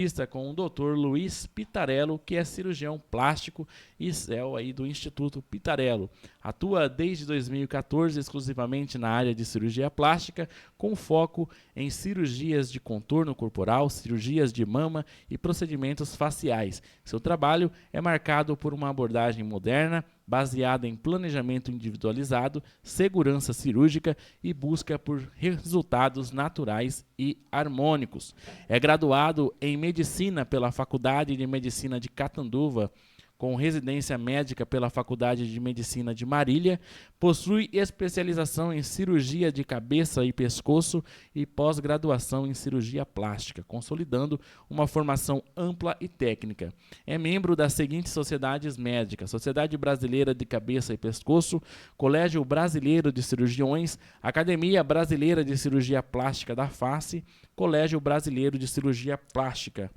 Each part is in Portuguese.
Entrevista com o Dr. Luiz Pitarello, que é cirurgião plástico e CEO aí do Instituto Pitarello. Atua desde 2014 exclusivamente na área de cirurgia plástica, com foco em cirurgias de contorno corporal, cirurgias de mama e procedimentos faciais. Seu trabalho é marcado por uma abordagem moderna, baseada em planejamento individualizado, segurança cirúrgica e busca por resultados naturais e harmônicos. É graduado em Medicina pela Faculdade de Medicina de Catanduva, com residência médica pela Faculdade de Medicina de Marília, possui especialização em cirurgia de cabeça e pescoço e pós-graduação em cirurgia plástica, consolidando uma formação ampla e técnica. É membro das seguintes sociedades médicas: Sociedade Brasileira de Cabeça e Pescoço, Colégio Brasileiro de Cirurgiões, Academia Brasileira de Cirurgia Plástica da Face, Colégio Brasileiro de Cirurgia Plástica.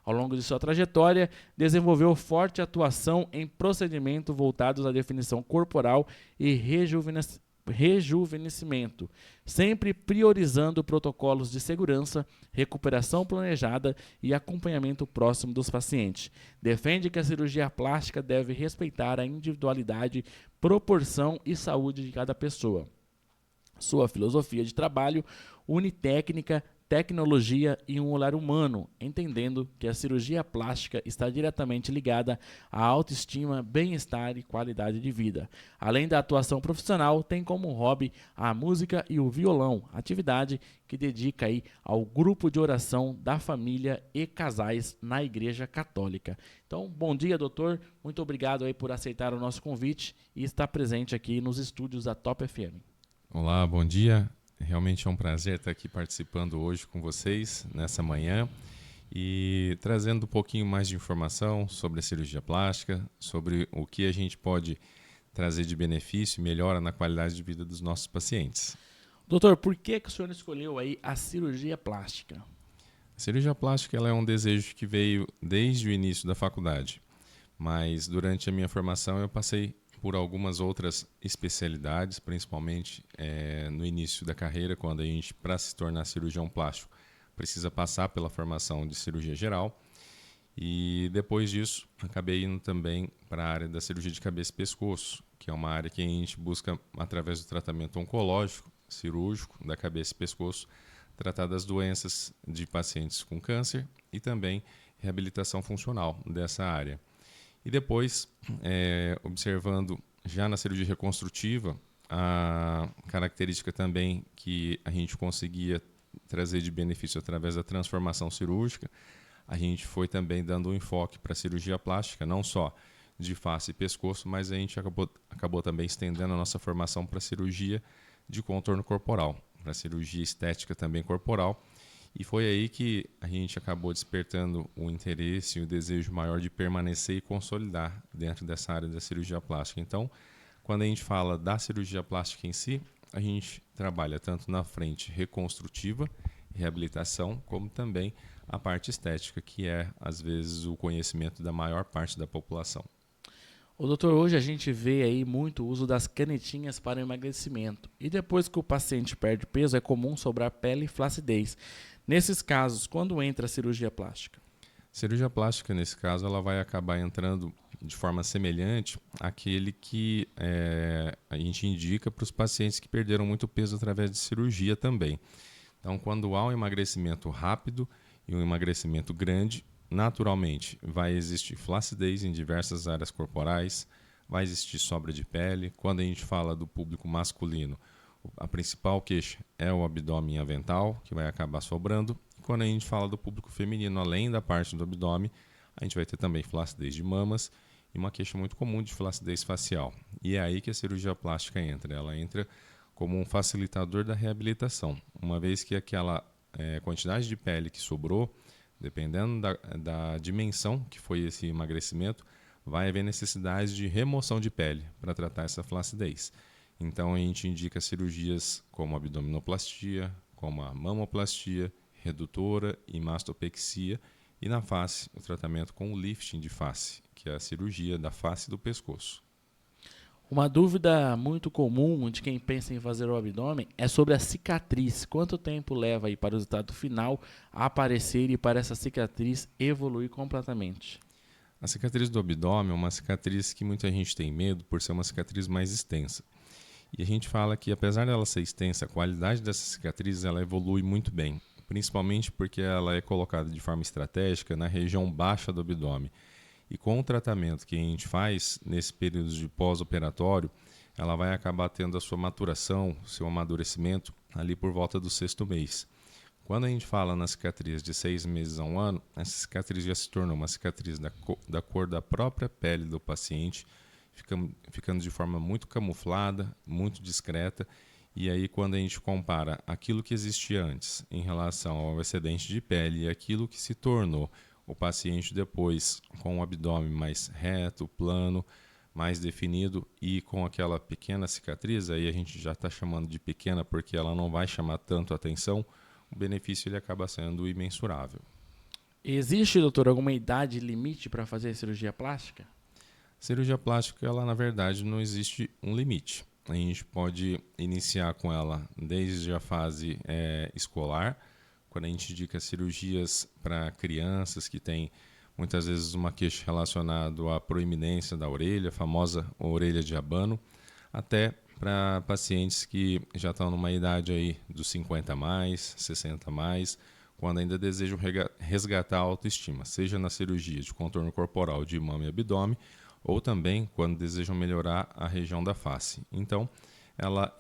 Ao longo de sua trajetória, desenvolveu forte atuação em procedimentos voltados à definição corporal e rejuvenescimento, sempre priorizando protocolos de segurança, recuperação planejada e acompanhamento próximo dos pacientes. Defende que a cirurgia plástica deve respeitar a individualidade, proporção e saúde de cada pessoa. Sua filosofia de trabalho une técnica, tecnologia e um olhar humano, entendendo que a cirurgia plástica está diretamente ligada à autoestima, bem-estar e qualidade de vida. Além da atuação profissional, tem como hobby a música e o violão, atividade que dedica aí ao grupo de oração da família e casais na Igreja Católica. Então, bom dia, doutor. Muito obrigado aí por aceitar o nosso convite e estar presente aqui nos estúdios da Top FM. Olá, bom dia. Realmente é um prazer estar aqui participando hoje com vocês, nessa manhã, e trazendo um pouquinho mais de informação sobre a cirurgia plástica, sobre o que a gente pode trazer de benefício e melhora na qualidade de vida dos nossos pacientes. Doutor, por que o senhor escolheu aí a cirurgia plástica? A cirurgia plástica ela é um desejo que veio desde o início da faculdade, mas durante a minha formação eu passei por algumas outras especialidades, principalmente no início da carreira, quando a gente, para se tornar cirurgião plástico, precisa passar pela formação de cirurgia geral. E depois disso, acabei indo também para a área da cirurgia de cabeça e pescoço, que é uma área que a gente busca, através do tratamento oncológico, cirúrgico, da cabeça e pescoço, tratar das doenças de pacientes com câncer e também reabilitação funcional dessa área. E depois, observando já na cirurgia reconstrutiva, a característica também que a gente conseguia trazer de benefício através da transformação cirúrgica, a gente foi também dando um enfoque para a cirurgia plástica, não só de face e pescoço, mas a gente acabou também estendendo a nossa formação para a cirurgia de contorno corporal, para a cirurgia estética também corporal. E foi aí que a gente acabou despertando o interesse e o desejo maior de permanecer e consolidar dentro dessa área da cirurgia plástica. Então, quando a gente fala da cirurgia plástica em si, a gente trabalha tanto na frente reconstrutiva, reabilitação, como também a parte estética, que é, às vezes, o conhecimento da maior parte da população. O doutor, hoje a gente vê aí muito o uso das canetinhas para emagrecimento. E depois que o paciente perde peso, é comum sobrar pele e flacidez. Nesses casos, quando entra a cirurgia plástica? Cirurgia plástica, nesse caso, ela vai acabar entrando de forma semelhante àquele que a gente indica para os pacientes que perderam muito peso através de cirurgia também. Então, quando há um emagrecimento rápido e um emagrecimento grande, naturalmente vai existir flacidez em diversas áreas corporais, vai existir sobra de pele. Quando a gente fala do público masculino, a principal queixa é o abdômen avental, que vai acabar sobrando. E quando a gente fala do público feminino, além da parte do abdômen, a gente vai ter também flacidez de mamas e uma queixa muito comum de flacidez facial. E é aí que a cirurgia plástica entra. Ela entra como um facilitador da reabilitação, uma vez que aquela quantidade de pele que sobrou, dependendo da dimensão que foi esse emagrecimento, vai haver necessidade de remoção de pele para tratar essa flacidez. Então, a gente indica cirurgias como abdominoplastia, como a mamoplastia, redutora e mastopexia, e na face, o tratamento com o lifting de face, que é a cirurgia da face e do pescoço. Uma dúvida muito comum de quem pensa em fazer o abdômen é sobre a cicatriz. Quanto tempo leva aí para o resultado final aparecer e para essa cicatriz evoluir completamente? A cicatriz do abdômen é uma cicatriz que muita gente tem medo por ser uma cicatriz mais extensa. E a gente fala que, apesar dela ser extensa, a qualidade dessa cicatriz ela evolui muito bem, principalmente porque ela é colocada de forma estratégica na região baixa do abdômen. E com o tratamento que a gente faz nesse período de pós-operatório, ela vai acabar tendo a sua maturação, seu amadurecimento ali por volta do 6º mês. Quando a gente fala na cicatriz de 6 meses a 1 ano, essa cicatriz já se tornou uma cicatriz da cor da própria pele do paciente, ficando de forma muito camuflada, muito discreta. E aí, quando a gente compara aquilo que existia antes em relação ao excedente de pele e aquilo que se tornou o paciente depois com o abdômen mais reto, plano, mais definido e com aquela pequena cicatriz, aí a gente já está chamando de pequena porque ela não vai chamar tanto atenção, o benefício ele acaba sendo imensurável. Existe, doutor, alguma idade limite para fazer cirurgia plástica? Cirurgia plástica, ela na verdade não existe um limite. A gente pode iniciar com ela desde a fase escolar, quando a gente indica cirurgias para crianças que têm muitas vezes uma queixa relacionada à proeminência da orelha, a famosa orelha de abano, até para pacientes que já estão numa idade aí dos 50 mais, 60 mais, quando ainda desejam resgatar a autoestima, seja na cirurgia de contorno corporal de mama e abdômen, ou também quando desejam melhorar a região da face. Então, ela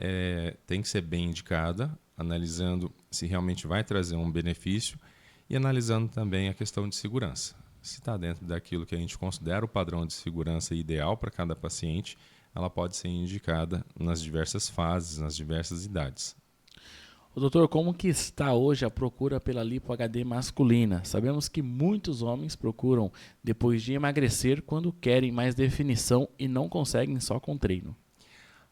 tem que ser bem indicada, analisando se realmente vai trazer um benefício e analisando também a questão de segurança. Se está dentro daquilo que a gente considera o padrão de segurança ideal para cada paciente, ela pode ser indicada nas diversas fases, nas diversas idades. O doutor, como que está hoje a procura pela lipo HD masculina? Sabemos que muitos homens procuram depois de emagrecer quando querem mais definição e não conseguem só com treino.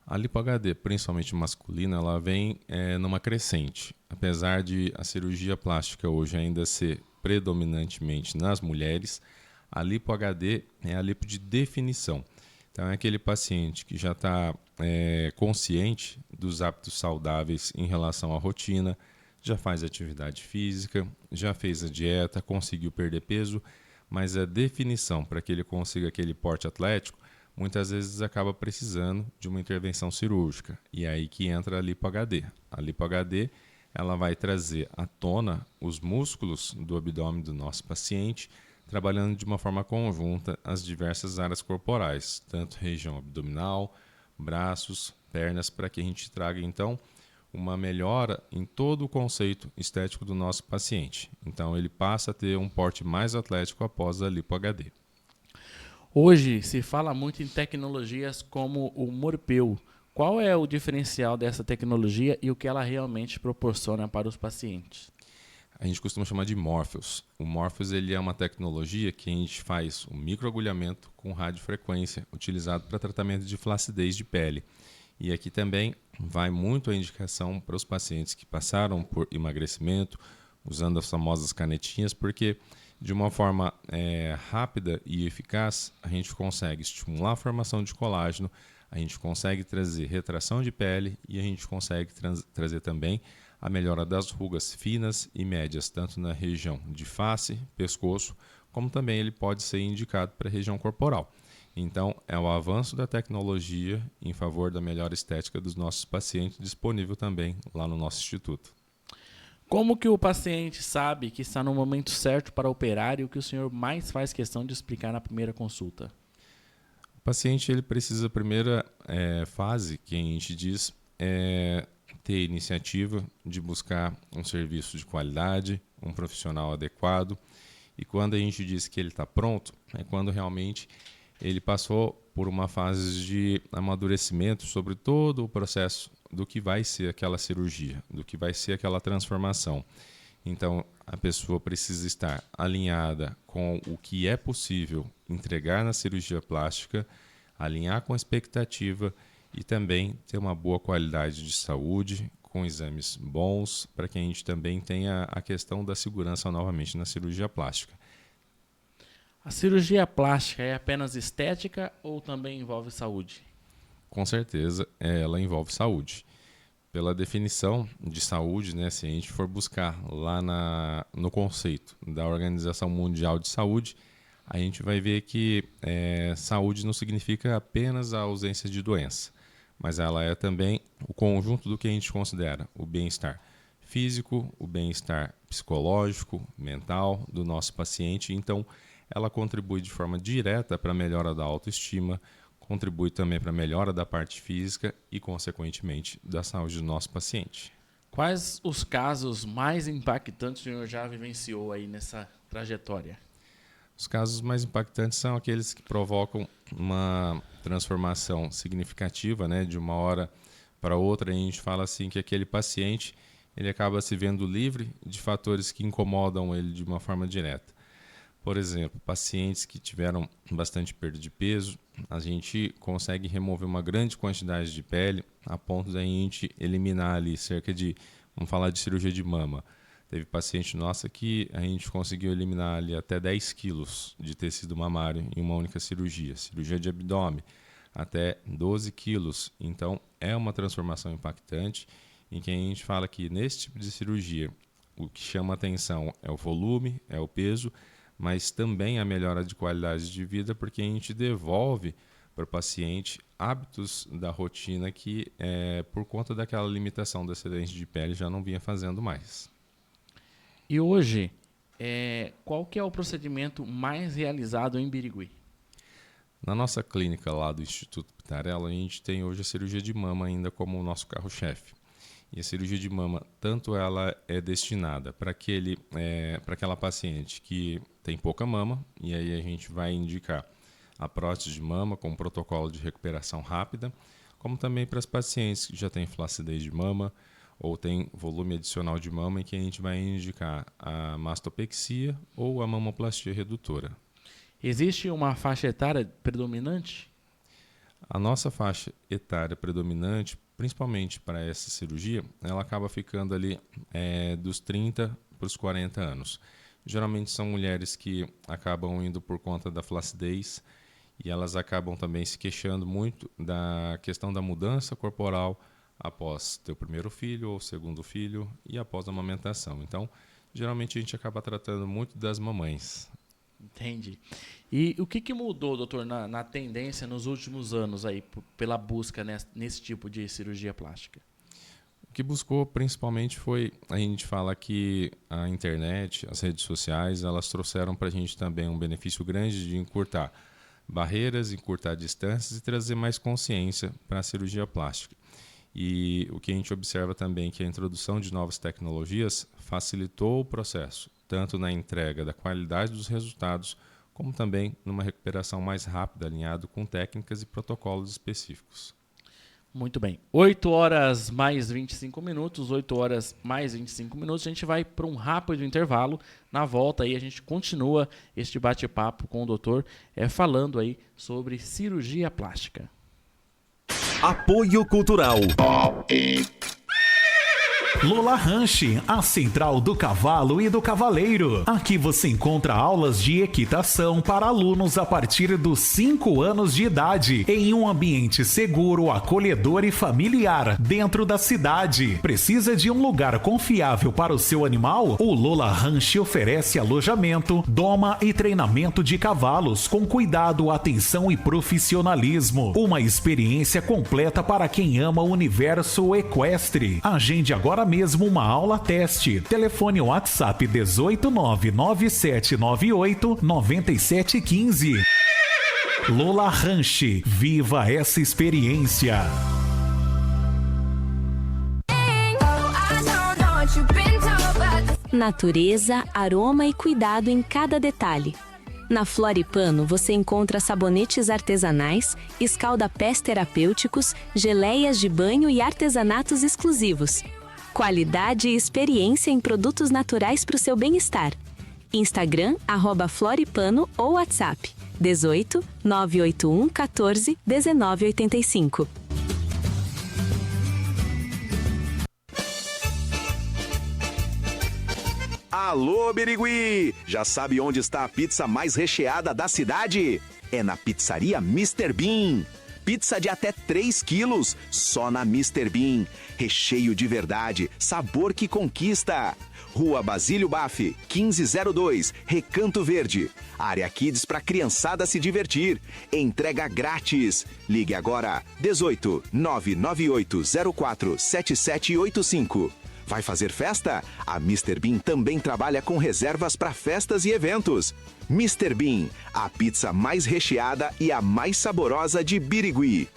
A lipo HD, principalmente masculina, ela vem numa crescente. Apesar de a cirurgia plástica hoje ainda ser predominantemente nas mulheres, a lipo HD é a lipo de definição. Então é aquele paciente que já está consciente dos hábitos saudáveis em relação à rotina, já faz atividade física, já fez a dieta, conseguiu perder peso, mas a definição para que ele consiga aquele porte atlético, muitas vezes acaba precisando de uma intervenção cirúrgica. E é aí que entra a lipo HD. A lipo HD ela vai trazer à tona os músculos do abdômen do nosso paciente, trabalhando de uma forma conjunta as diversas áreas corporais, tanto região abdominal, braços, pernas, para que a gente traga então uma melhora em todo o conceito estético do nosso paciente. Então ele passa a ter um porte mais atlético após a lipo HD. Hoje se fala muito em tecnologias como o Morpeu. Qual é o diferencial dessa tecnologia e o que ela realmente proporciona para os pacientes? A gente costuma chamar de Morpheus. O Morpheus ele é uma tecnologia que a gente faz um microagulhamento com radiofrequência, utilizado para tratamento de flacidez de pele. E aqui também vai muito a indicação para os pacientes que passaram por emagrecimento, usando as famosas canetinhas, porque de uma forma rápida e eficaz, a gente consegue estimular a formação de colágeno, a gente consegue trazer retração de pele e a gente consegue trazer também a melhora das rugas finas e médias, tanto na região de face, pescoço, como também ele pode ser indicado para a região corporal. Então, é o avanço da tecnologia em favor da melhor estética dos nossos pacientes, disponível também lá no nosso instituto. Como que o paciente sabe que está no momento certo para operar e o que o senhor mais faz questão de explicar na primeira consulta? O paciente ele precisa, a primeira fase, que a gente diz, ter iniciativa de buscar um serviço de qualidade, um profissional adequado. E quando a gente diz que ele está pronto, é quando realmente ele passou por uma fase de amadurecimento sobre todo o processo do que vai ser aquela cirurgia, do que vai ser aquela transformação. Então, a pessoa precisa estar alinhada com o que é possível entregar na cirurgia plástica, alinhar com a expectativa e também ter uma boa qualidade de saúde, com exames bons, para que a gente também tenha a questão da segurança novamente na cirurgia plástica. A cirurgia plástica é apenas estética ou também envolve saúde? Com certeza, ela envolve saúde. Pela definição de saúde, né, se a gente for buscar lá no conceito da Organização Mundial de Saúde, a gente vai ver que saúde não significa apenas a ausência de doença, mas ela é também o conjunto do que a gente considera o bem-estar físico, o bem-estar psicológico, mental do nosso paciente. Então, ela contribui de forma direta para a melhora da autoestima, contribui também para a melhora da parte física e, consequentemente, da saúde do nosso paciente. Quais os casos mais impactantes que o senhor já vivenciou aí nessa trajetória? Os casos mais impactantes são aqueles que provocam uma transformação significativa, né? De uma hora para outra, a gente fala assim que aquele paciente ele acaba se vendo livre de fatores que incomodam ele de uma forma direta. Por exemplo, pacientes que tiveram bastante perda de peso, a gente consegue remover uma grande quantidade de pele a ponto da gente eliminar ali cerca de, vamos falar de cirurgia de mama. Teve paciente nossa que a gente conseguiu eliminar ali até 10 quilos de tecido mamário em uma única cirurgia. Cirurgia de abdômen, até 12 quilos. Então, é uma transformação impactante em que a gente fala que nesse tipo de cirurgia, o que chama atenção é o volume, é o peso, mas também a melhora de qualidade de vida, porque a gente devolve para o paciente hábitos da rotina que, por conta daquela limitação do excedente de pele, já não vinha fazendo mais. E hoje, qual que é o procedimento mais realizado em Birigui? Na nossa clínica lá do Instituto Pitarello, a gente tem hoje a cirurgia de mama ainda como o nosso carro-chefe. E a cirurgia de mama, tanto ela é destinada para aquela paciente que tem pouca mama, e aí a gente vai indicar a prótese de mama com um protocolo de recuperação rápida, como também para as pacientes que já têm flacidez de mama ou tem volume adicional de mama, em que a gente vai indicar a mastopexia ou a mamoplastia redutora. Existe uma faixa etária predominante? A nossa faixa etária predominante, principalmente para essa cirurgia, ela acaba ficando ali dos 30 para os 40 anos. Geralmente são mulheres que acabam indo por conta da flacidez e elas acabam também se queixando muito da questão da mudança corporal após ter o primeiro filho ou o segundo filho e após a amamentação. Então, geralmente a gente acaba tratando muito das mamães. Entendi. E o que mudou, doutor, na tendência nos últimos anos aí, pela busca nesse tipo de cirurgia plástica? O que buscou principalmente foi, a gente fala que a internet, as redes sociais, elas trouxeram para a gente também um benefício grande de encurtar barreiras, encurtar distâncias e trazer mais consciência para a cirurgia plástica. E o que a gente observa também é que a introdução de novas tecnologias facilitou o processo, tanto na entrega da qualidade dos resultados, como também numa recuperação mais rápida, alinhado com técnicas e protocolos específicos. Muito bem. 8 horas mais 25 minutos, 8 horas mais 25 minutos, a gente vai para um rápido intervalo. Na volta aí a gente continua este bate-papo com o doutor, falando aí sobre cirurgia plástica. Apoio Cultural. Lola Ranch, a central do cavalo e do cavaleiro. Aqui você encontra aulas de equitação para alunos a partir dos 5 anos de idade, em um ambiente seguro, acolhedor e familiar, dentro da cidade. Precisa de um lugar confiável para o seu animal? O Lola Ranch oferece alojamento, doma e treinamento de cavalos com cuidado, atenção e profissionalismo. Uma experiência completa para quem ama o universo equestre. Agende agora mesmo uma aula teste. Telefone WhatsApp 18997989715. Lola Ranch. Viva essa experiência. Natureza, aroma e cuidado em cada detalhe. Na Floripano você encontra sabonetes artesanais, escaldapés terapêuticos, geleias de banho e artesanatos exclusivos. Qualidade e experiência em produtos naturais para o seu bem-estar. Instagram, @Floripano ou WhatsApp 18 981 14 1985. Alô, Birigui! Já sabe onde está a pizza mais recheada da cidade? É na Pizzaria Mr. Bean. Pizza de até 3 quilos, só na Mr. Bean. Recheio de verdade, sabor que conquista. Rua Basílio Baff, 1502, Recanto Verde. Área Kids para criançada se divertir. Entrega grátis. Ligue agora, 18 998 04 7785. Vai fazer festa? A Mr. Bean também trabalha com reservas para festas e eventos. Mr. Bean, a pizza mais recheada e a mais saborosa de Birigui.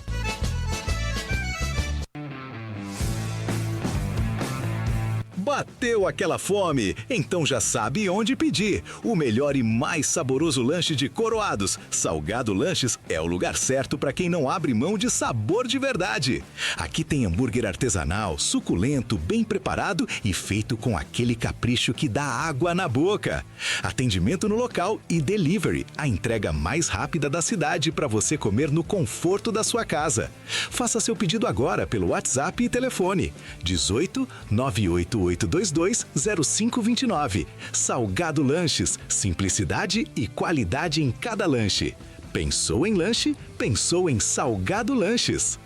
Bateu aquela fome? Então já sabe onde pedir. O melhor e mais saboroso lanche de Coroados, Salgado Lanches, é o lugar certo para quem não abre mão de sabor de verdade. Aqui tem hambúrguer artesanal, suculento, bem preparado e feito com aquele capricho que dá água na boca. Atendimento no local e delivery, a entrega mais rápida da cidade para você comer no conforto da sua casa. Faça seu pedido agora pelo WhatsApp e telefone 18 988 822-0529. Salgado Lanches, simplicidade e qualidade em cada lanche. Pensou em lanche? Pensou em Salgado Lanches.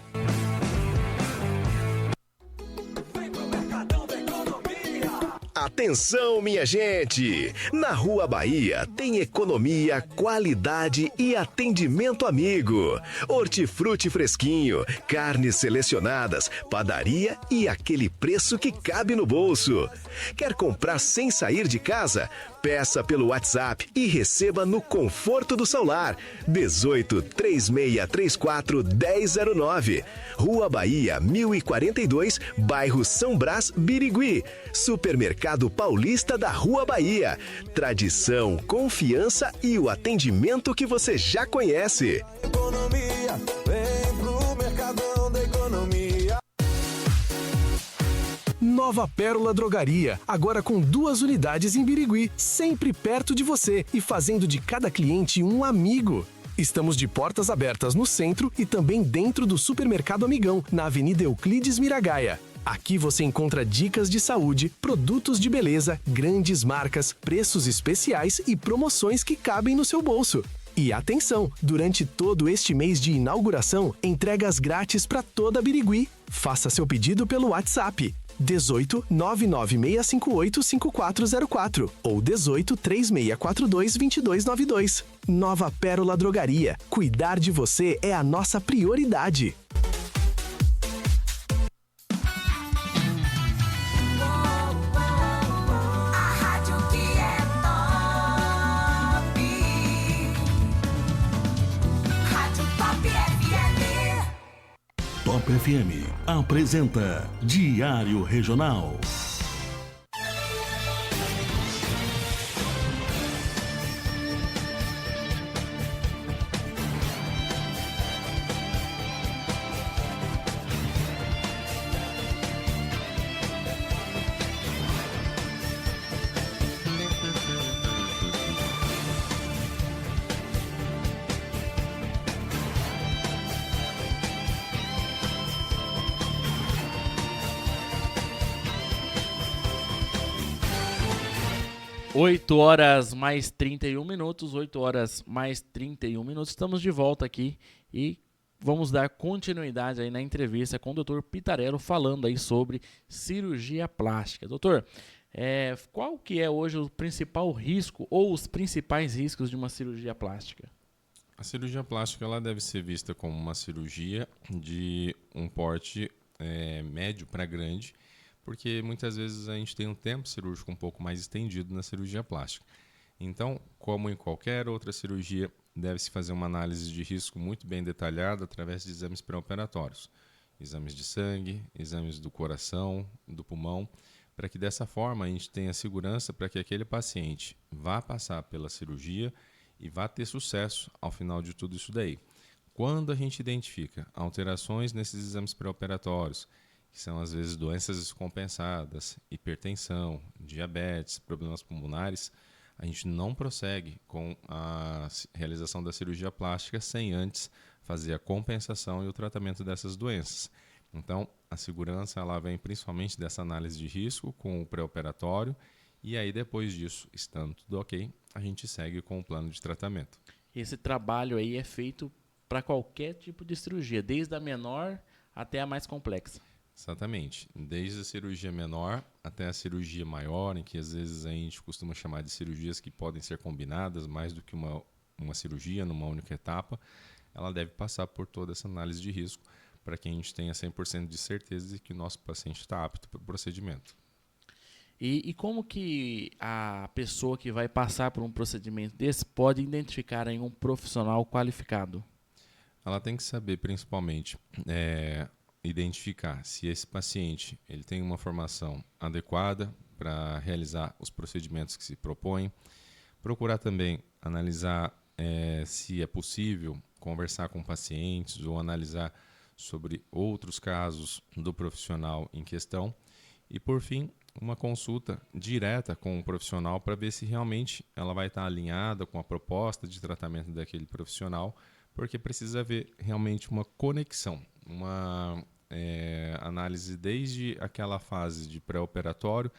Atenção, minha gente! Na Rua Bahia tem economia, qualidade e atendimento amigo. Hortifruti fresquinho, carnes selecionadas, padaria e aquele preço que cabe no bolso. Quer comprar sem sair de casa? Peça pelo WhatsApp e receba no conforto do seu lar. 18 3634 1009. Rua Bahia, 1042, bairro São Brás, Birigui. Supermercado Paulista da Rua Bahia. Tradição, confiança e o atendimento que você já conhece. Economia, vem pro Mercadão da Economia. Nova Pérola Drogaria, agora com 2 unidades em Birigui, sempre perto de você e fazendo de cada cliente um amigo. Estamos de portas abertas no centro e também dentro do Supermercado Amigão, na Avenida Euclides Miragaia. Aqui você encontra dicas de saúde, produtos de beleza, grandes marcas, preços especiais e promoções que cabem no seu bolso. E atenção, durante todo este mês de inauguração, entregas grátis para toda Birigui. Faça seu pedido pelo WhatsApp 18 99658 5404 ou 18 3642 2292. Nova Pérola Drogaria. Cuidar de você é a nossa prioridade. Top FM apresenta Diário Regional. Oito horas mais 31 minutos, 8 horas mais 31 minutos, estamos de volta aqui e vamos dar continuidade aí na entrevista com o Dr. Pitarello falando aí sobre cirurgia plástica. Doutor, qual que é hoje o principal risco ou os principais riscos de uma cirurgia plástica? A cirurgia plástica ela deve ser vista como uma cirurgia de um porte médio para grande, porque muitas vezes a gente tem um tempo cirúrgico um pouco mais estendido na cirurgia plástica. Então, como em qualquer outra cirurgia, deve-se fazer uma análise de risco muito bem detalhada através de exames pré-operatórios. Exames de sangue, exames do coração, do pulmão, para que dessa forma a gente tenha segurança para que aquele paciente vá passar pela cirurgia e vá ter sucesso ao final de tudo isso daí. Quando a gente identifica alterações nesses exames pré-operatórios, que são às vezes doenças descompensadas, hipertensão, diabetes, problemas pulmonares, a gente não prossegue com a realização da cirurgia plástica sem antes fazer a compensação e o tratamento dessas doenças. Então, a segurança ela vem principalmente dessa análise de risco com o pré-operatório e aí depois disso, estando tudo ok, a gente segue com o plano de tratamento. Esse trabalho aí é feito para qualquer tipo de cirurgia, desde a menor até a mais complexa. Exatamente. Desde a cirurgia menor até a cirurgia maior, em que às vezes a gente costuma chamar de cirurgias que podem ser combinadas mais do que uma cirurgia numa única etapa, ela deve passar por toda essa análise de risco para que a gente tenha 100% de certeza de que o nosso paciente está apto para o procedimento. E como que a pessoa que vai passar por um procedimento desse pode identificar em um profissional qualificado? Ela tem que saber, principalmente, identificar se esse paciente ele tem uma formação adequada para realizar os procedimentos que se propõem. Procurar também analisar se é possível conversar com pacientes ou analisar sobre outros casos do profissional em questão. E, por fim, uma consulta direta com o profissional para ver se realmente ela vai estar alinhada com a proposta de tratamento daquele profissional, porque precisa haver realmente uma conexão, uma análise desde aquela fase de pré-operatório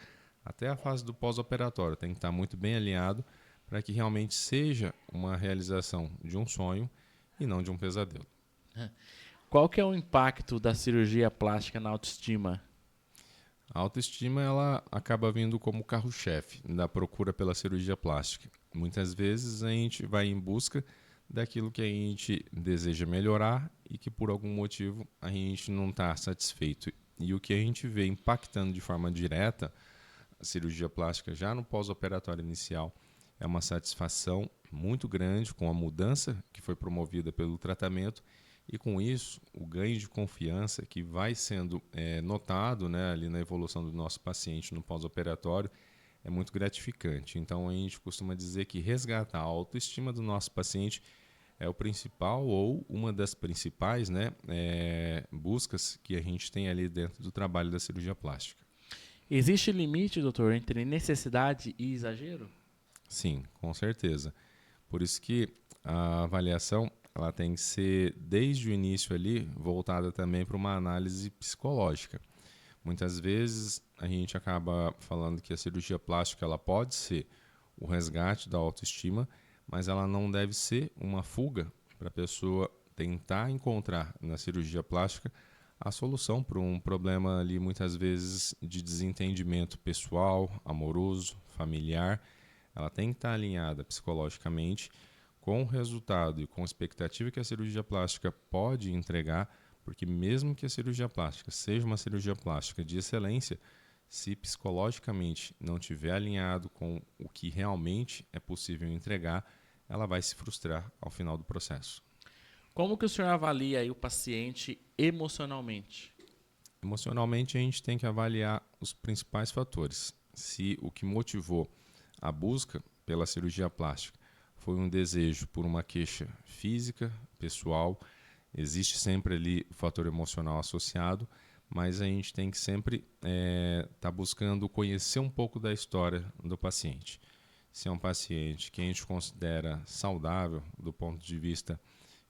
até a fase do pós-operatório. Tem que estar muito bem alinhado para que realmente seja uma realização de um sonho e não de um pesadelo. Qual que é o impacto da cirurgia plástica na autoestima? A autoestima ela acaba vindo como carro-chefe da procura pela cirurgia plástica. Muitas vezes a gente vai em busca daquilo que a gente deseja melhorar e que por algum motivo a gente não está satisfeito. E o que a gente vê impactando de forma direta a cirurgia plástica já no pós-operatório inicial é uma satisfação muito grande com a mudança que foi promovida pelo tratamento e com isso o ganho de confiança que vai sendo notado, né, ali na evolução do nosso paciente no pós-operatório é muito gratificante. Então a gente costuma dizer que resgatar a autoestima do nosso paciente é o principal ou uma das principais, né, buscas que a gente tem ali dentro do trabalho da cirurgia plástica. Existe limite, doutor, entre necessidade e exagero? Sim, com certeza. Por isso que a avaliação ela tem que ser, desde o início ali, voltada também para uma análise psicológica. Muitas vezes a gente acaba falando que a cirurgia plástica ela pode ser o resgate da autoestima, mas ela não deve ser uma fuga para a pessoa tentar encontrar na cirurgia plástica a solução para um problema ali muitas vezes de desentendimento pessoal, amoroso, familiar. Ela tem que estar alinhada psicologicamente com o resultado e com a expectativa que a cirurgia plástica pode entregar, porque mesmo que a cirurgia plástica seja uma cirurgia plástica de excelência, se psicologicamente não estiver alinhado com o que realmente é possível entregar, ela vai se frustrar ao final do processo. Como que o senhor avalia aí o paciente emocionalmente? Emocionalmente, a gente tem que avaliar os principais fatores. Se o que motivou a busca pela cirurgia plástica foi um desejo por uma queixa física, pessoal, existe sempre ali o fator emocional associado, mas a gente tem que sempre estar buscando conhecer um pouco da história do paciente. Se é um paciente que a gente considera saudável do ponto de vista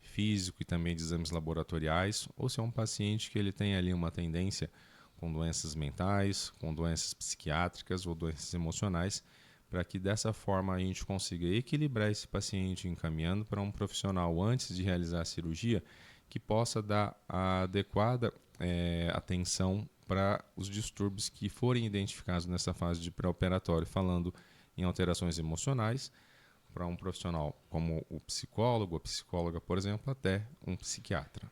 físico e também de exames laboratoriais, ou se é um paciente que ele tem ali uma tendência com doenças mentais, com doenças psiquiátricas ou doenças emocionais, para que dessa forma a gente consiga equilibrar esse paciente encaminhando para um profissional antes de realizar a cirurgia que possa dar a adequada atenção para os distúrbios que forem identificados nessa fase de pré-operatório, falando em alterações emocionais, para um profissional como o psicólogo, a psicóloga, por exemplo, até um psiquiatra.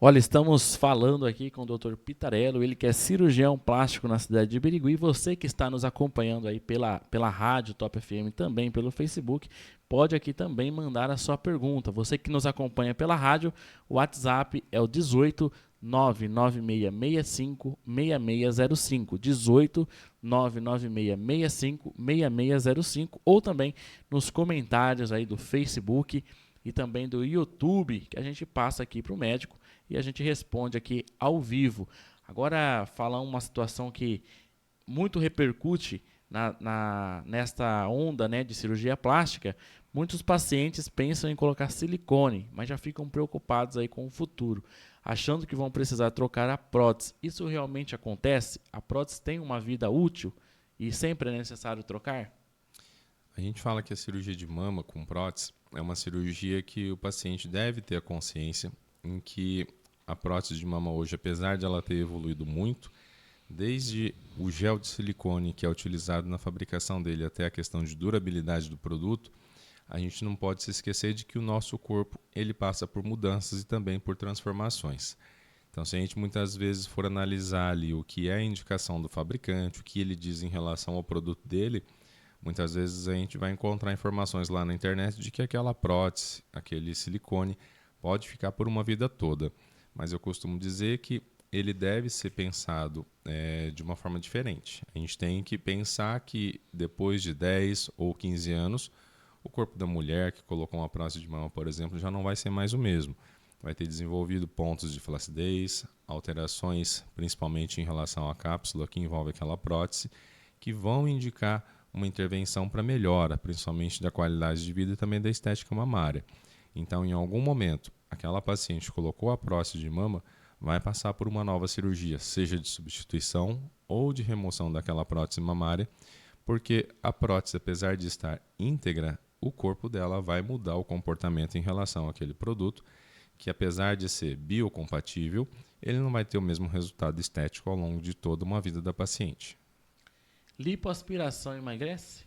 Olha, estamos falando aqui com o Dr. Pitarello, ele que é cirurgião plástico na cidade de Birigui. Você que está nos acompanhando aí pela rádio Top FM, também pelo Facebook, pode aqui também mandar a sua pergunta. Você que nos acompanha pela rádio, o WhatsApp é o 18 99665 6605, 18 99665 6605, ou também nos comentários aí do Facebook e também do YouTube, que a gente passa aqui para o médico e a gente responde aqui ao vivo. Agora, falar uma situação que muito repercute nesta onda, né, de cirurgia plástica. Muitos pacientes pensam em colocar silicone, mas já ficam preocupados aí com o futuro, achando que vão precisar trocar a prótese. Isso realmente acontece? A prótese tem uma vida útil e sempre é necessário trocar? A gente fala que a cirurgia de mama com prótese é uma cirurgia que o paciente deve ter a consciência em que a prótese de mama hoje, apesar de ela ter evoluído muito, desde o gel de silicone que é utilizado na fabricação dele até a questão de durabilidade do produto, a gente não pode se esquecer de que o nosso corpo ele passa por mudanças e também por transformações. Então, se a gente muitas vezes for analisar ali o que é a indicação do fabricante, o que ele diz em relação ao produto dele, muitas vezes a gente vai encontrar informações lá na internet de que aquela prótese, aquele silicone, pode ficar por uma vida toda. Mas eu costumo dizer que ele deve ser pensado de uma forma diferente. A gente tem que pensar que depois de 10 ou 15 anos, o corpo da mulher que colocou uma prótese de mama, por exemplo, já não vai ser mais o mesmo. Vai ter desenvolvido pontos de flacidez, alterações principalmente em relação à cápsula que envolve aquela prótese, que vão indicar uma intervenção para melhora, principalmente da qualidade de vida e também da estética mamária. Então, em algum momento, aquela paciente que colocou a prótese de mama vai passar por uma nova cirurgia, seja de substituição ou de remoção daquela prótese mamária, porque a prótese, apesar de estar íntegra, o corpo dela vai mudar o comportamento em relação àquele produto, que apesar de ser biocompatível, ele não vai ter o mesmo resultado estético ao longo de toda uma vida da paciente. Lipoaspiração emagrece?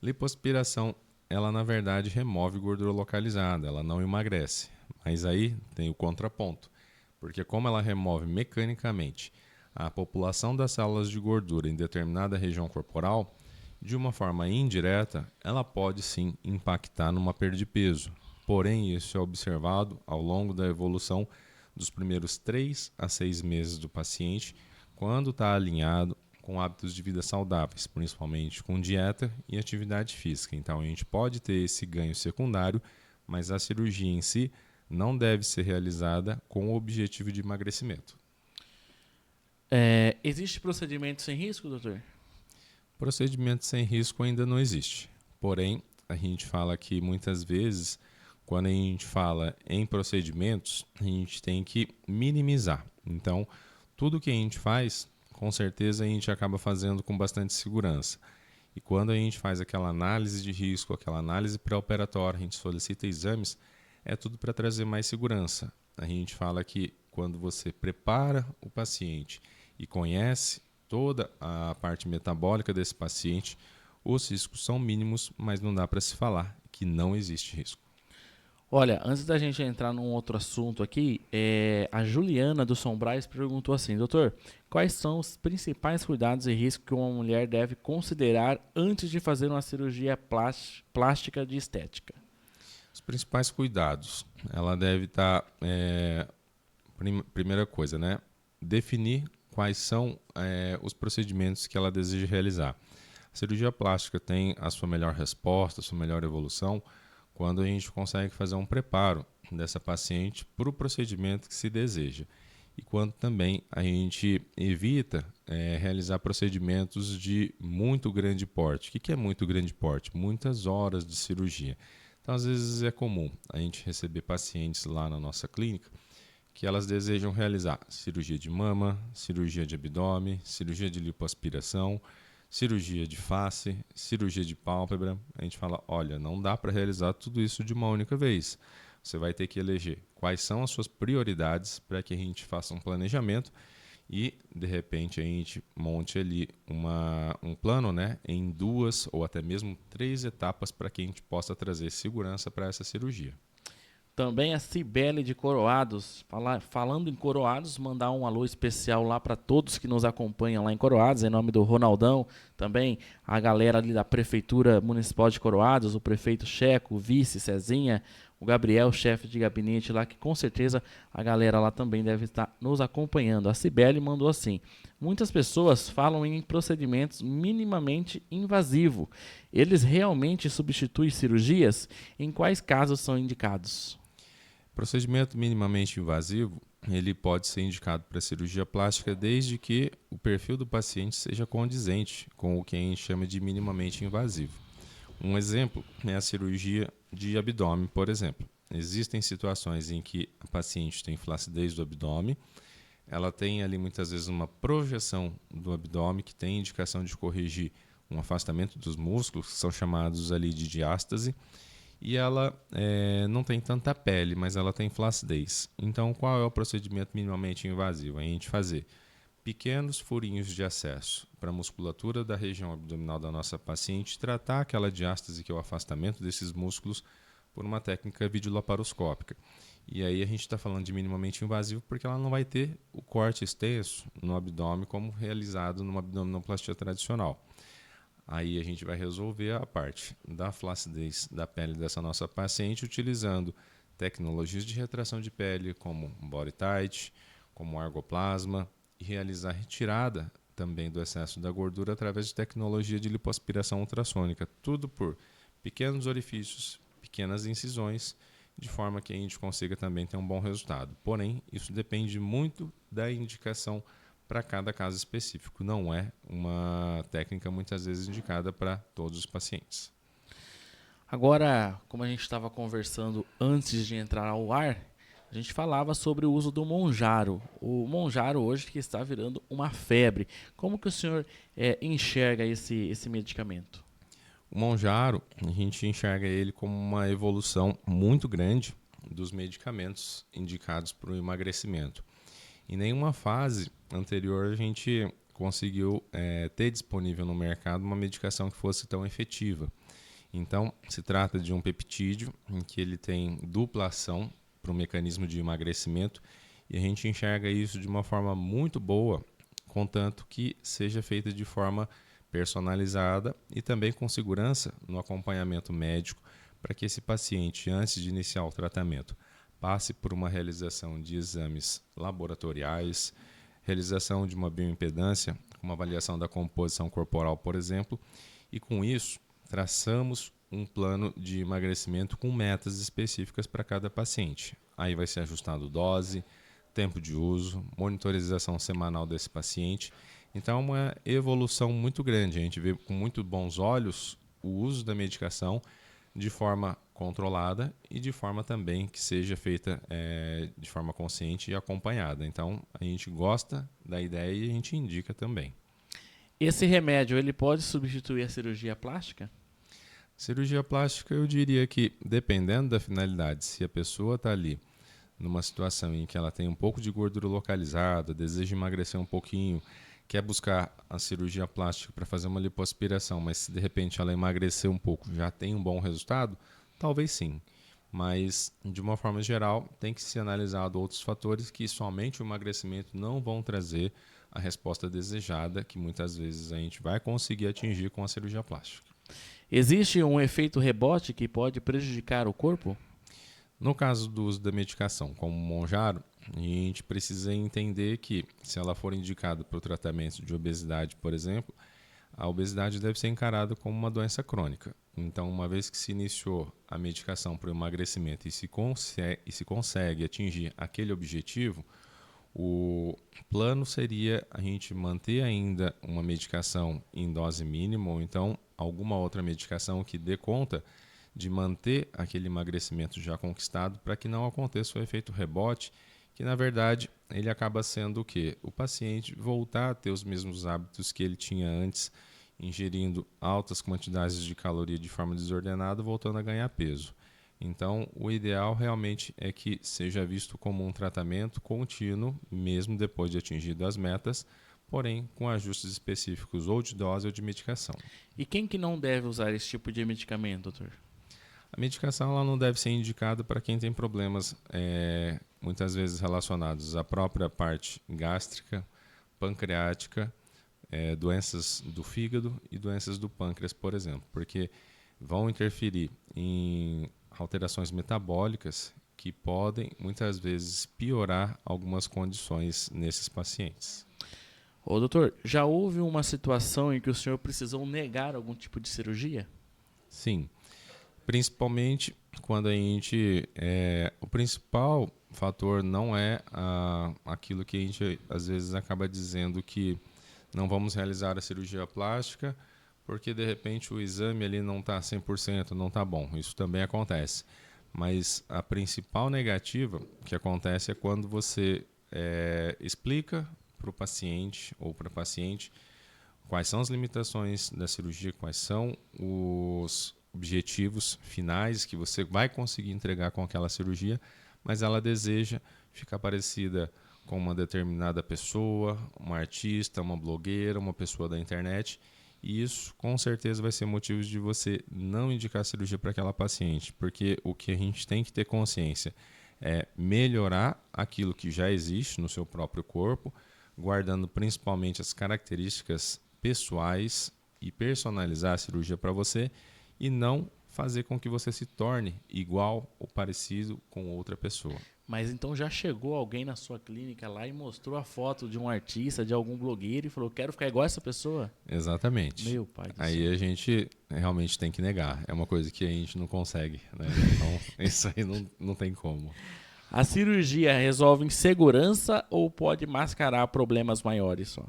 Lipoaspiração, ela na verdade remove gordura localizada, ela não emagrece. Mas aí tem o contraponto, porque como ela remove mecanicamente a população das células de gordura em determinada região corporal, de uma forma indireta, ela pode sim impactar numa perda de peso. Porém, isso é observado ao longo da evolução dos primeiros 3 a 6 meses do paciente, quando está alinhado com hábitos de vida saudáveis, principalmente com dieta e atividade física. Então, a gente pode ter esse ganho secundário, mas a cirurgia em si não deve ser realizada com o objetivo de emagrecimento. Existe procedimento sem risco, doutor? Procedimento sem risco ainda não existe. Porém, a gente fala que muitas vezes, quando a gente fala em procedimentos, a gente tem que minimizar. Então, tudo que a gente faz, com certeza a gente acaba fazendo com bastante segurança. E quando a gente faz aquela análise de risco, aquela análise pré-operatória, a gente solicita exames, é tudo para trazer mais segurança. A gente fala que quando você prepara o paciente e conhece toda a parte metabólica desse paciente, os riscos são mínimos, mas não dá para se falar que não existe risco. Olha, antes da gente entrar num outro assunto aqui, a Juliana do São Brás perguntou assim: doutor, quais são os principais cuidados e riscos que uma mulher deve considerar antes de fazer uma cirurgia plástica de estética? Os principais cuidados, ela deve estar, primeira coisa, né? Definir quais são os procedimentos que ela deseja realizar. A cirurgia plástica tem a sua melhor resposta, a sua melhor evolução, quando a gente consegue fazer um preparo dessa paciente para o procedimento que se deseja. E quando também a gente evita realizar procedimentos de muito grande porte. O que é muito grande porte? Muitas horas de cirurgia. Então, às vezes é comum a gente receber pacientes lá na nossa clínica que elas desejam realizar cirurgia de mama, cirurgia de abdômen, cirurgia de lipoaspiração, cirurgia de face, cirurgia de pálpebra. A gente fala, olha, não dá para realizar tudo isso de uma única vez. Você vai ter que eleger quais são as suas prioridades para que a gente faça um planejamento e, de repente, a gente monte ali um plano, né, em 2 ou até mesmo 3 etapas para que a gente possa trazer segurança para essa cirurgia. Também a Cibele de Coroados, falando em Coroados, mandar um alô especial lá para todos que nos acompanham lá em Coroados, em nome do Ronaldão, também a galera ali da Prefeitura Municipal de Coroados, o prefeito Checo, o vice Cezinha, o Gabriel, chefe de gabinete lá, que com certeza a galera lá também deve estar nos acompanhando. A Cibele mandou assim: muitas pessoas falam em procedimentos minimamente invasivos. Eles realmente substituem cirurgias? Em quais casos são indicados? Procedimento minimamente invasivo, ele pode ser indicado para cirurgia plástica desde que o perfil do paciente seja condizente com o que a gente chama de minimamente invasivo. Um exemplo é a cirurgia de abdômen, por exemplo. Existem situações em que a paciente tem flacidez do abdômen, ela tem ali muitas vezes uma projeção do abdômen que tem indicação de corrigir um afastamento dos músculos, que são chamados ali de diástase, e ela não tem tanta pele, mas ela tem flacidez. Então, qual é o procedimento minimamente invasivo? A gente fazer pequenos furinhos de acesso para a musculatura da região abdominal da nossa paciente, tratar aquela diástase, que é o afastamento desses músculos, por uma técnica videolaparoscópica. E aí a gente está falando de minimamente invasivo porque ela não vai ter o corte extenso no abdômen como realizado numa abdominoplastia tradicional. Aí a gente vai resolver a parte da flacidez da pele dessa nossa paciente utilizando tecnologias de retração de pele como body tight, como argoplasma, e realizar a retirada também do excesso da gordura através de tecnologia de lipoaspiração ultrassônica. Tudo por pequenos orifícios, pequenas incisões, de forma que a gente consiga também ter um bom resultado. Porém, isso depende muito da indicação para cada caso específico. Não é uma técnica muitas vezes indicada para todos os pacientes. Agora, como a gente estava conversando antes de entrar ao ar, a gente falava sobre o uso do Mounjaro. O Mounjaro hoje que está virando uma febre. Como que o senhor enxerga esse medicamento? O Mounjaro, a gente enxerga ele como uma evolução muito grande dos medicamentos indicados para o emagrecimento. Em nenhuma fase anterior a gente conseguiu ter disponível no mercado uma medicação que fosse tão efetiva. Então, se trata de um peptídeo em que ele tem dupla ação para o mecanismo de emagrecimento e a gente enxerga isso de uma forma muito boa, contanto que seja feita de forma personalizada e também com segurança no acompanhamento médico para que esse paciente, antes de iniciar o tratamento, passe por uma realização de exames laboratoriais, realização de uma bioimpedância, uma avaliação da composição corporal, por exemplo, e com isso traçamos um plano de emagrecimento com metas específicas para cada paciente. Aí vai ser ajustado dose, tempo de uso, monitorização semanal desse paciente. Então, é uma evolução muito grande. A gente vê com muito bons olhos o uso da medicação de forma controlada e de forma também que seja feita de forma consciente e acompanhada. Então, a gente gosta da ideia e a gente indica também. Esse remédio, ele pode substituir a cirurgia plástica? Cirurgia plástica, eu diria que, dependendo da finalidade, se a pessoa está ali numa situação em que ela tem um pouco de gordura localizada, deseja emagrecer um pouquinho, quer buscar a cirurgia plástica para fazer uma lipoaspiração, mas se de repente ela emagrecer um pouco, já tem um bom resultado, talvez sim. Mas, de uma forma geral, tem que ser analisado outros fatores que somente o emagrecimento não vão trazer a resposta desejada, que muitas vezes a gente vai conseguir atingir com a cirurgia plástica. Existe um efeito rebote que pode prejudicar o corpo? No caso do uso da medicação, como o Mounjaro, a gente precisa entender que, se ela for indicada para o tratamento de obesidade, por exemplo, a obesidade deve ser encarada como uma doença crônica. Então, uma vez que se iniciou a medicação para o emagrecimento e se consegue atingir aquele objetivo, o plano seria a gente manter ainda uma medicação em dose mínima ou então alguma outra medicação que dê conta de manter aquele emagrecimento já conquistado para que não aconteça o efeito rebote, que na verdade ele acaba sendo o quê? O paciente voltar a ter os mesmos hábitos que ele tinha antes, ingerindo altas quantidades de caloria de forma desordenada, voltando a ganhar peso. Então, o ideal realmente é que seja visto como um tratamento contínuo, mesmo depois de atingido as metas, porém com ajustes específicos ou de dose ou de medicação. E quem que não deve usar esse tipo de medicamento, doutor? A medicação ela não deve ser indicada para quem tem problemas muitas vezes relacionados à própria parte gástrica, pancreática, doenças do fígado e doenças do pâncreas, por exemplo, porque vão interferir em alterações metabólicas que podem muitas vezes piorar algumas condições nesses pacientes. Ô doutor, já houve uma situação em que o senhor precisou negar algum tipo de cirurgia? Sim, principalmente quando a gente... o principal fator não é aquilo que a gente às vezes acaba dizendo que não vamos realizar a cirurgia plástica porque de repente o exame ali não está 100%, não está bom. Isso também acontece. Mas a principal negativa que acontece é quando você explica para o paciente ou para a paciente quais são as limitações da cirurgia, quais são os objetivos finais que você vai conseguir entregar com aquela cirurgia, mas ela deseja ficar parecida com uma determinada pessoa, uma artista, uma blogueira, uma pessoa da internet, e isso com certeza vai ser motivo de você não indicar cirurgia para aquela paciente, porque o que a gente tem que ter consciência é melhorar aquilo que já existe no seu próprio corpo, guardando principalmente as características pessoais e personalizar a cirurgia para você e não fazer com que você se torne igual ou parecido com outra pessoa. Mas então já chegou alguém na sua clínica lá e mostrou a foto de um artista, de algum blogueiro e falou, quero ficar igual essa pessoa? Exatamente. Meu pai do Aí céu. a gente realmente tem que negar. É uma coisa que a gente não consegue, né? Então isso aí não tem como. A cirurgia resolve insegurança ou pode mascarar problemas maiores só?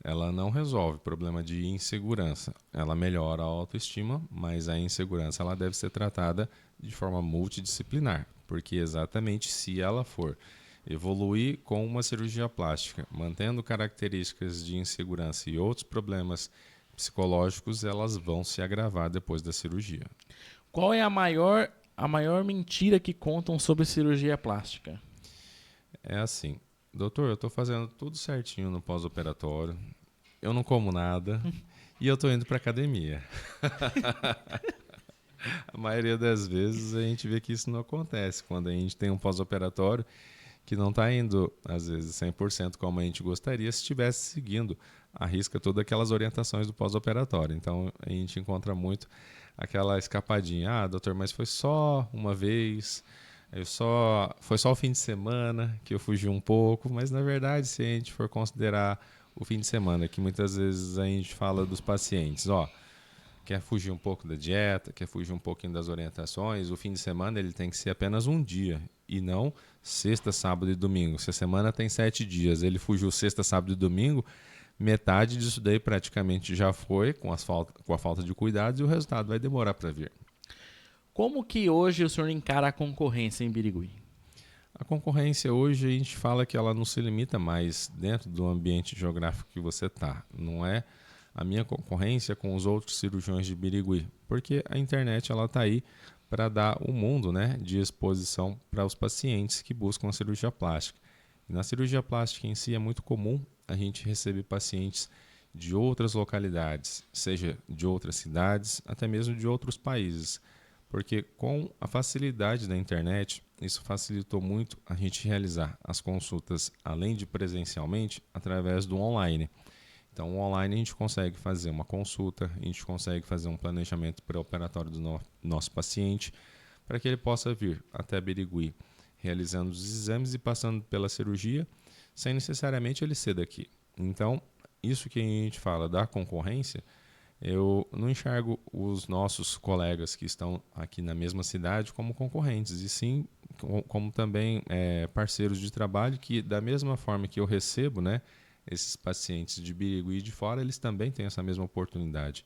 Ela não resolve o problema de insegurança. Ela melhora a autoestima, mas a insegurança ela deve ser tratada de forma multidisciplinar, porque exatamente se ela for evoluir com uma cirurgia plástica, mantendo características de insegurança e outros problemas psicológicos, elas vão se agravar depois da cirurgia. Qual é a maior mentira que contam sobre cirurgia plástica? É assim, doutor, eu estou fazendo tudo certinho no pós-operatório, eu não como nada e eu estou indo para academia. A maioria das vezes a gente vê que isso não acontece quando a gente tem um pós-operatório que não está indo, às vezes, 100% como a gente gostaria se estivesse seguindo à risca todas aquelas orientações do pós-operatório. Então, a gente encontra muito aquela escapadinha. Ah, doutor, mas foi só uma vez, foi só o fim de semana que eu fugi um pouco, mas, na verdade, se a gente for considerar o fim de semana, que muitas vezes a gente fala dos pacientes, quer fugir um pouco da dieta, quer fugir um pouquinho das orientações, o fim de semana ele tem que ser apenas um dia e não sexta, sábado e domingo. Se a semana tem 7 dias, ele fugiu sexta, sábado e domingo, metade disso daí praticamente já foi com a falta de cuidados e o resultado vai demorar para vir. Como que hoje o senhor encara a concorrência em Birigui? A concorrência hoje a gente fala que ela não se limita mais dentro do ambiente geográfico que você está. Não é a minha concorrência com os outros cirurgiões de Birigui, porque a internet ela está aí para dar um mundo, né, de exposição para os pacientes que buscam a cirurgia plástica. E na cirurgia plástica em si é muito comum a gente receber pacientes de outras localidades, seja de outras cidades, até mesmo de outros países, porque com a facilidade da internet, isso facilitou muito a gente realizar as consultas, além de presencialmente, através do online. Então, online a gente consegue fazer uma consulta, a gente consegue fazer um planejamento pré-operatório do nosso paciente, para que ele possa vir até Birigui, realizando os exames e passando pela cirurgia, sem necessariamente ele ser daqui. Então, isso que a gente fala da concorrência, eu não enxergo os nossos colegas que estão aqui na mesma cidade como concorrentes, e sim como também parceiros de trabalho que, da mesma forma que eu recebo, né, esses pacientes de Birigui e de fora, eles também têm essa mesma oportunidade.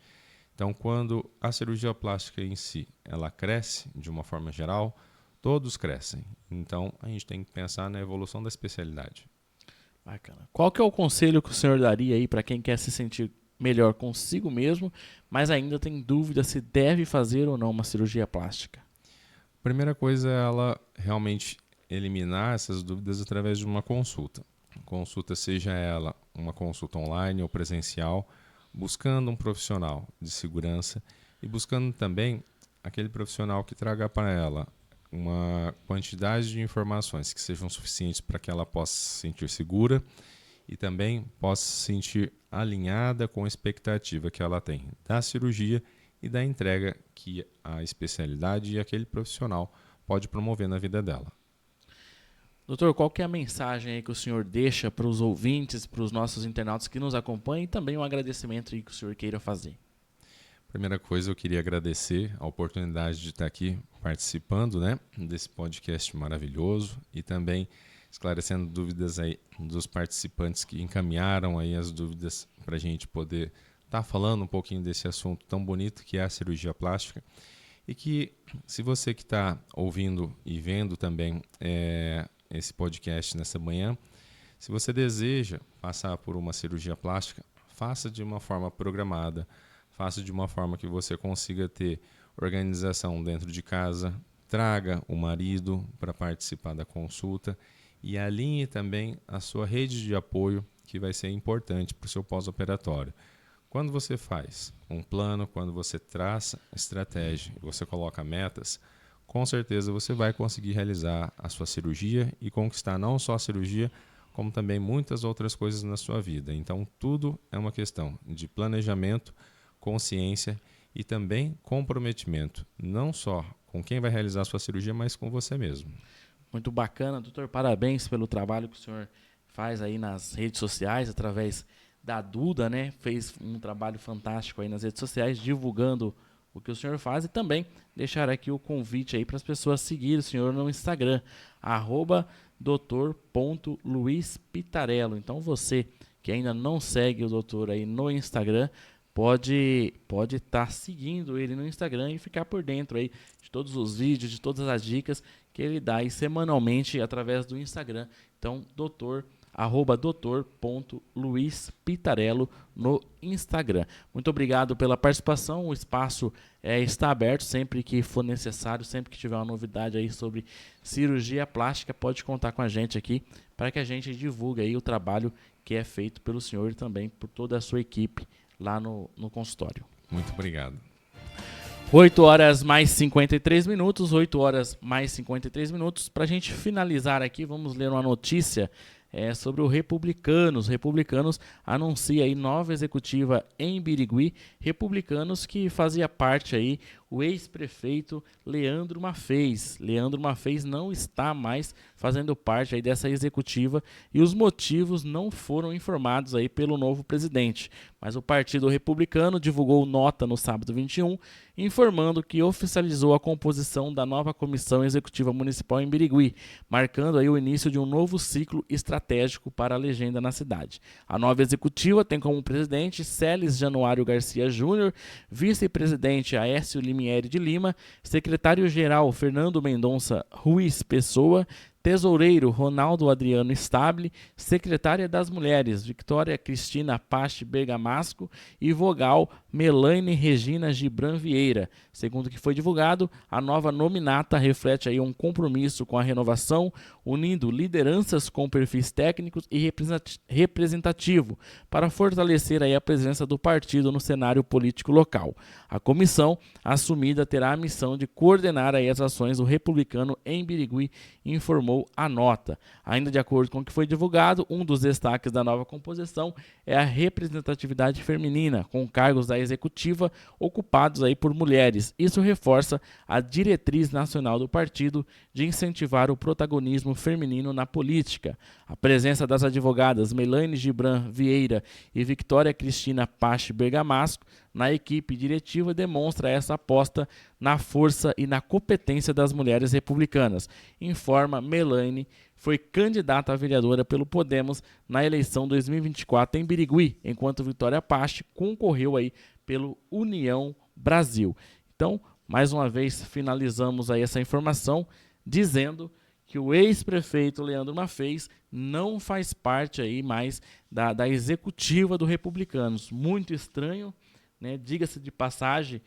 Então, quando a cirurgia plástica em si, ela cresce de uma forma geral, todos crescem. Então, a gente tem que pensar na evolução da especialidade. Bacana. Qual que é o conselho que o senhor daria aí para quem quer se sentir melhor consigo mesmo, mas ainda tem dúvida se deve fazer ou não uma cirurgia plástica? A primeira coisa é ela realmente eliminar essas dúvidas através de uma consulta. Consulta, seja ela uma consulta online ou presencial, buscando um profissional de segurança e buscando também aquele profissional que traga para ela uma quantidade de informações que sejam suficientes para que ela possa se sentir segura e também possa se sentir alinhada com a expectativa que ela tem da cirurgia e da entrega que a especialidade e aquele profissional pode promover na vida dela. Doutor, qual que é a mensagem aí que o senhor deixa para os ouvintes, para os nossos internautas que nos acompanham e também um agradecimento aí que o senhor queira fazer? Primeira coisa, eu queria agradecer a oportunidade de estar aqui participando, né, desse podcast maravilhoso e também esclarecendo dúvidas aí dos participantes que encaminharam aí as dúvidas para a gente poder estar falando um pouquinho desse assunto tão bonito que é a cirurgia plástica. E que, se você que está ouvindo e vendo também esse podcast nessa manhã, se você deseja passar por uma cirurgia plástica, faça de uma forma programada, faça de uma forma que você consiga ter organização dentro de casa, traga o marido para participar da consulta e alinhe também a sua rede de apoio, que vai ser importante para o seu pós-operatório. Quando você faz um plano, quando você traça estratégia e você coloca metas, com certeza você vai conseguir realizar a sua cirurgia e conquistar não só a cirurgia, como também muitas outras coisas na sua vida. Então, tudo é uma questão de planejamento, consciência e também comprometimento, não só com quem vai realizar a sua cirurgia, mas com você mesmo. Muito bacana, doutor. Parabéns pelo trabalho que o senhor faz aí nas redes sociais, através da Duda, né? Fez um trabalho fantástico aí nas redes sociais, divulgando o que o senhor faz, e também deixar aqui o convite aí para as pessoas seguirem o senhor no Instagram, @doutor.luispitarello. Então você que ainda não segue o doutor aí no Instagram, pode estar seguindo ele no Instagram e ficar por dentro aí de todos os vídeos, de todas as dicas que ele dá aí semanalmente através do Instagram. Então, @doutor.luispitarello no Instagram. Muito obrigado pela participação. O espaço está aberto sempre que for necessário, sempre que tiver uma novidade aí sobre cirurgia plástica, pode contar com a gente aqui para que a gente divulgue aí o trabalho que é feito pelo senhor e também por toda a sua equipe lá no consultório. Muito obrigado. 8 horas mais 53 minutos, 8 horas mais 53 minutos. Para a gente finalizar aqui, vamos ler uma notícia sobre o Republicanos. Republicanos anuncia aí nova executiva em Birigui. Republicanos que fazia parte aí o ex-prefeito Leandro Maffez. Leandro Maffez não está mais fazendo parte aí dessa executiva e os motivos não foram informados aí pelo novo presidente. Mas o Partido Republicano divulgou nota no sábado 21, informando que oficializou a composição da nova Comissão Executiva Municipal em Birigui, marcando aí o início de um novo ciclo estratégico para a legenda na cidade. A nova executiva tem como presidente Celes Januário Garcia Júnior, vice-presidente Aécio Limieri de Lima, secretário-geral Fernando Mendonça Ruiz Pessoa, tesoureiro Ronaldo Adriano Stable, secretária das Mulheres Victoria Cristina Pache Bergamasco e vogal Melaine Regina Gibran Vieira. Segundo o que foi divulgado, a nova nominata reflete aí um compromisso com a renovação, unindo lideranças com perfis técnicos e representativo para fortalecer aí a presença do partido no cenário político local. A comissão assumida terá a missão de coordenar aí as ações do Republicano em Birigui, informou a nota. Ainda de acordo com o que foi divulgado, um dos destaques da nova composição é a representatividade feminina, com cargos da executiva ocupados aí por mulheres. Isso reforça a diretriz nacional do partido de incentivar o protagonismo feminino na política. A presença das advogadas Melaine Gibran Vieira e Victoria Cristina Pache Bergamasco na equipe diretiva demonstra essa aposta na força e na competência das mulheres republicanas, informa Melaine. Foi candidata a vereadora pelo Podemos na eleição 2024 em Birigui, enquanto Victoria Pache concorreu aí pelo União Brasil. Então, mais uma vez, finalizamos aí essa informação dizendo que o ex-prefeito Leandro Maffez não faz parte aí mais da executiva do Republicanos. Muito estranho, né? Diga-se de passagem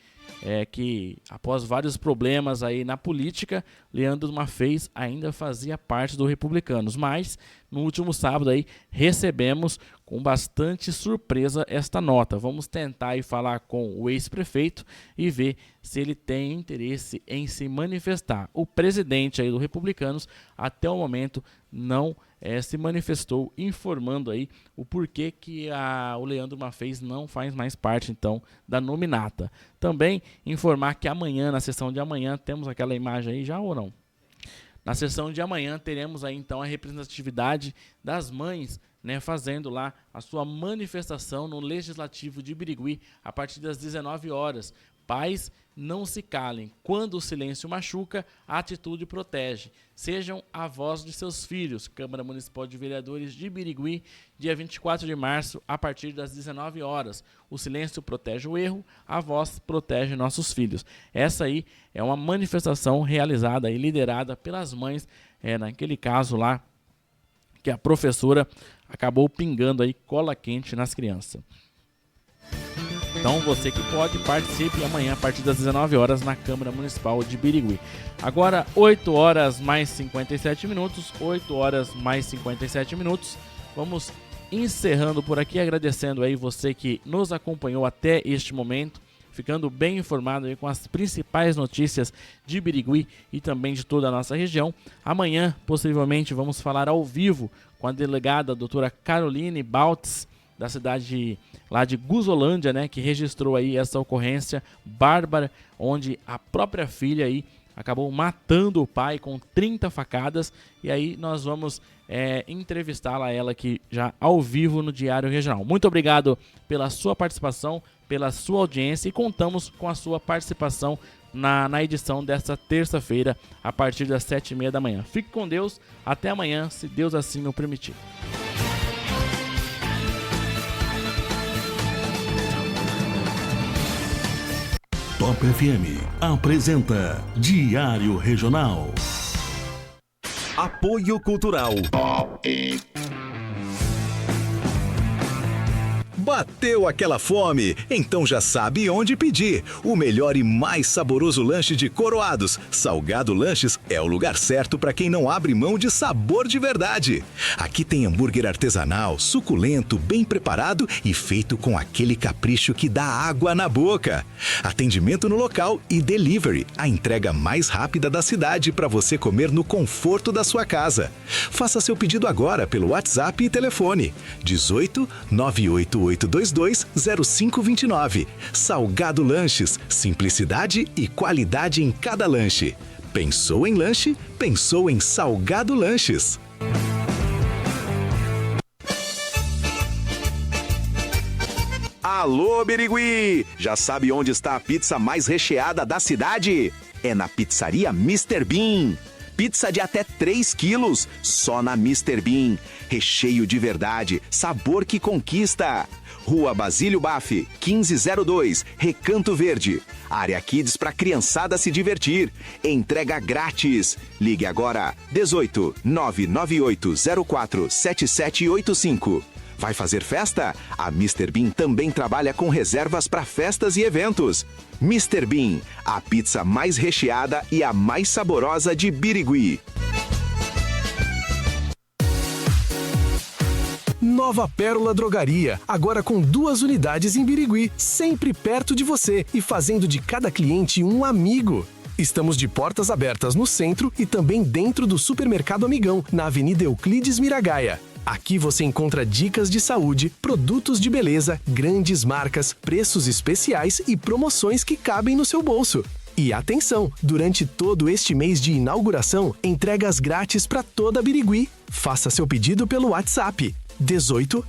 que após vários problemas aí na política, Leandro Maffez ainda fazia parte do Republicanos, mas no último sábado aí recebemos com bastante surpresa esta nota. Vamos tentar aí falar com o ex-prefeito e ver se ele tem interesse em se manifestar. O presidente aí do Republicanos até o momento não se manifestou, informando aí o porquê que o Leandro Maffez não faz mais parte então da nominata. Também informar que amanhã, na sessão de amanhã, temos aquela imagem aí já ou não? Na sessão de amanhã teremos aí então a representatividade das mães, né, fazendo lá a sua manifestação no Legislativo de Birigui a partir das 19 horas. Pais, não se calem. Quando o silêncio machuca, a atitude protege. Sejam a voz de seus filhos. Câmara Municipal de Vereadores de Birigui, dia 24 de março, a partir das 19 horas. O silêncio protege o erro, a voz protege nossos filhos. Essa aí é uma manifestação realizada e liderada pelas mães, naquele caso lá, que a professora acabou pingando aí cola quente nas crianças. Então você que pode, participe amanhã a partir das 19 horas na Câmara Municipal de Birigui. Agora 8 horas mais 57 minutos, 8 horas mais 57 minutos. Vamos encerrando por aqui, agradecendo aí você que nos acompanhou até este momento, ficando bem informado aí com as principais notícias de Birigui e também de toda a nossa região. Amanhã, possivelmente, vamos falar ao vivo com a delegada a doutora Caroline Baltz, da cidade lá de Guzolândia, né, que registrou aí essa ocorrência bárbara, onde a própria filha aí acabou matando o pai com 30 facadas, e aí nós vamos entrevistá-la, ela aqui já ao vivo no Diário Regional. Muito obrigado pela sua participação, pela sua audiência, e contamos com a sua participação na edição desta terça-feira, a partir das 7h30 da manhã. Fique com Deus, até amanhã, se Deus assim o permitir. Top FM apresenta Diário Regional. Apoio Cultural. Bateu aquela fome? Então já sabe onde pedir. O melhor e mais saboroso lanche de Coroados, Salgado Lanches, é o lugar certo para quem não abre mão de sabor de verdade. Aqui tem hambúrguer artesanal, suculento, bem preparado e feito com aquele capricho que dá água na boca. Atendimento no local e delivery, a entrega mais rápida da cidade para você comer no conforto da sua casa. Faça seu pedido agora pelo WhatsApp e telefone 18 988 822-0529. Salgado Lanches, simplicidade e qualidade em cada lanche. Pensou em lanche? Pensou em Salgado Lanches. Alô, Birigui! Já sabe onde está a pizza mais recheada da cidade? É na pizzaria Mr. Bean. Pizza de até 3 quilos, só na Mr. Bean. Recheio de verdade, sabor que conquista. Rua Basílio Baff, 1502, Recanto Verde. Área Kids para criançada se divertir. Entrega grátis. Ligue agora, 18 998 04 7785. Vai fazer festa? A Mr. Bean também trabalha com reservas para festas e eventos. Mr. Bean, a pizza mais recheada e a mais saborosa de Birigui. Nova Pérola Drogaria, agora com 2 unidades em Birigui, sempre perto de você e fazendo de cada cliente um amigo. Estamos de portas abertas no centro e também dentro do Supermercado Amigão, na Avenida Euclides Miragaia. Aqui você encontra dicas de saúde, produtos de beleza, grandes marcas, preços especiais e promoções que cabem no seu bolso. E atenção, durante todo este mês de inauguração, entregas grátis para toda Birigui. Faça seu pedido pelo WhatsApp 18